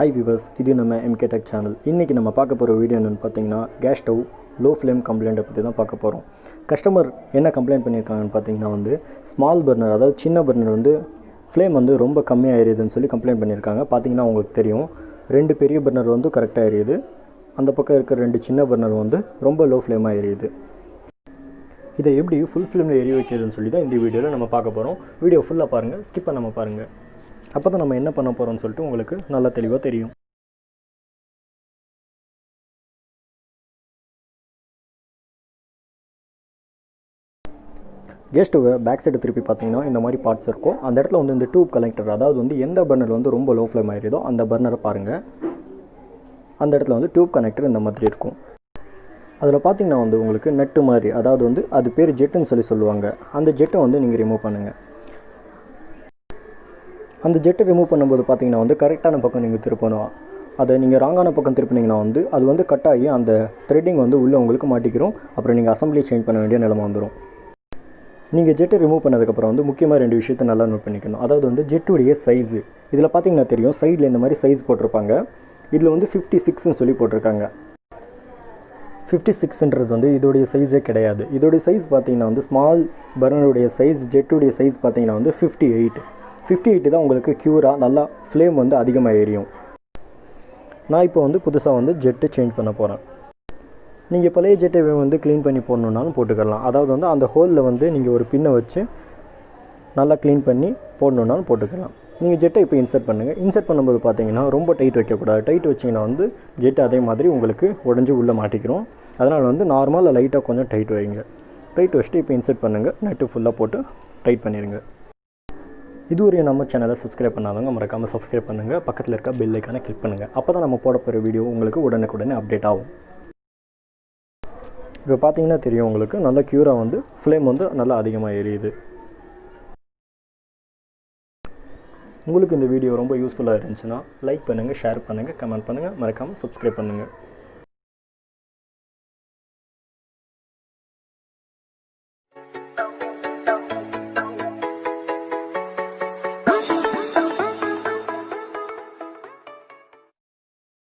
Hi viewers, இது நம்ம MK Tech channel. இன்னைக்கு நம்ம பார்க்க போற வீடியோ என்னன்னு பாத்தீங்கன்னா gas stove low flame complaint பத்தி தான் பார்க்க போறோம். கஸ்டமர் என்ன கம்ப்ளைண்ட் பண்ணிருக்காங்கன்னு பாத்தீங்கன்னா ஸ்மால் பர்னர் அதாவது சின்ன பர்னர் ஃப்ளேம் ரொம்ப கம்மியா எரியுதுன்னு சொல்லி கம்ப்ளைண்ட் பண்ணிருக்காங்க. பாத்தீங்கன்னா உங்களுக்கு தெரியும் ரெண்டு பெரிய பர்னர் கரெக்ட்டா எரியுது. அந்த பக்கம் இருக்க ரெண்டு சின்ன பர்னர் ரொம்ப லோ ஃப்ளேமா எரியுது. இதை எப்படி ஃபுல் ஃப்ளேம்ல எரிய வைக்கிறதுன்னு சொல்லி தான் இந்த வீடியோல நம்ம பார்க்க போறோம். வீடியோ ஃபுல்லா பாருங்க, ஸ்கிப் பண்ணாம பாருங்க. அப்பதான் நம்ம என்ன பண்ண போறோம்னு சொல்லிட்டு உங்களுக்கு நல்லா தெளிவா தெரியும். கேஸ் ஸ்டவ் பேக் சைடு திருப்பி பார்த்தீங்கன்னா இந்த மாதிரி பார்ட்ஸ் இருக்கும். அந்த இடத்துல இந்த டியூப் கனெக்டர் அதாவது எந்த பர்னர் ரொம்ப லோ ஃப்ளேம் ஆயிருதோ அந்த பர்னரை பாருங்க. அந்த இடத்துல டியூப் கனெக்டர் இந்த மாதிரி இருக்கும். அதில் பார்த்தீங்கன்னா உங்களுக்கு நெட்டு மாதிரி அதாவது அது பேர் ஜெட்டுன்னு சொல்லி சொல்லுவாங்க. அந்த ஜெட்டை நீங்கள் ரிமூவ் பண்ணுங்கள். அந்த ஜெட்டை ரிமூவ் பண்ணும்போது பார்த்தீங்கன்னா கரெக்டான பக்கம் நீங்கள் திருப்பணும். அதை நீங்கள் ராங்கான பக்கம் திருப்பினீங்கன்னா அது கட் ஆகி அந்த த்ரெட்டிங் உள்ளே உங்களுக்கு மாட்டிக்கிறோம். அப்புறம் நீங்கள் அசம்பிளி சேஞ்ச் பண்ண வேண்டிய நிலைமை வந்துடும். நீங்கள் ஜெட்டை ரிமூவ் பண்ணதுக்கப்புறம் முக்கியமாக ரெண்டு விஷயத்தை நல்லா நோட் பண்ணிக்கணும். அதாவது ஜெட்டுடைய சைஸு இதில் பார்த்தீங்கன்னா தெரியும், சைடில் இந்த மாதிரி சைஸ் போட்டிருப்பாங்க. இதில் 56ன்னு சொல்லி போட்டிருக்காங்க. 56ன்றது இதோடைய சைஸே கிடையாது. இதோடைய சைஸ் பார்த்தீங்கன்னா ஸ்மால் பர்னருடைய சைஸ், ஜெட்டுடைய சைஸ் பார்த்தீங்கன்னா 58 தான் உங்களுக்கு க்யூராக நல்லா ஃப்ளேம் அதிகமாக எரியும். நான் இப்போ புதுசாக ஜெட்டு சேஞ்ச் பண்ண போகிறேன். நீங்கள் பழைய ஜெட்டை க்ளீன் பண்ணி போடணுன்னாலும் போட்டுக்கலாம். அதாவது அந்த ஹோலில் நீங்கள் ஒரு பின்னை வச்சு நல்லா க்ளீன் பண்ணி போடணுன்னாலும் போட்டுக்கலாம். நீங்கள் ஜெட்டை இப்போ இன்சர்ட் பண்ணுங்கள். இன்சர்ட் பண்ணும்போது பார்த்தீங்கன்னா ரொம்ப டைட் வைக்கக்கூடாது. டைட் வச்சிங்கன்னா ஜெட்டு அதே மாதிரி உங்களுக்கு உடஞ்சி உள்ளே மாட்டிக்கிறோம். அதனால் நார்மலாக லைட்டாக கொஞ்சம் டைட் வைங்க. டைட் வச்சுட்டு இப்போ இன்சர்ட் பண்ணுங்கள். நெட்டு ஃபுல்லாக போட்டு டைட் பண்ணிடுங்க. இதுவரை நம்ம சேனலை சப்ஸ்கிரைப் பண்ணாதவங்க மறக்காமல் சப்ஸ்கிரைப் பண்ணுங்கள். பக்கத்தில் இருக்க பெல் ஐக்கானை கிளிக் பண்ணுங்கள். அப்போ தான் நம்ம போட போகிற வீடியோ உங்களுக்கு உடனுக்குடனே அப்டேட் ஆகும். இப்போ பார்த்தீங்கன்னா தெரியும் உங்களுக்கு நல்லா க்யூராக ஃப்ளேம் நல்லா அதிகமாக எரியுது. உங்களுக்கு இந்த வீடியோ ரொம்ப யூஸ்ஃபுல்லாக இருந்துச்சுன்னா லைக் பண்ணுங்கள், ஷேர் பண்ணுங்கள், கமெண்ட் பண்ணுங்கள், மறக்காமல் சப்ஸ்கிரைப் பண்ணுங்கள்.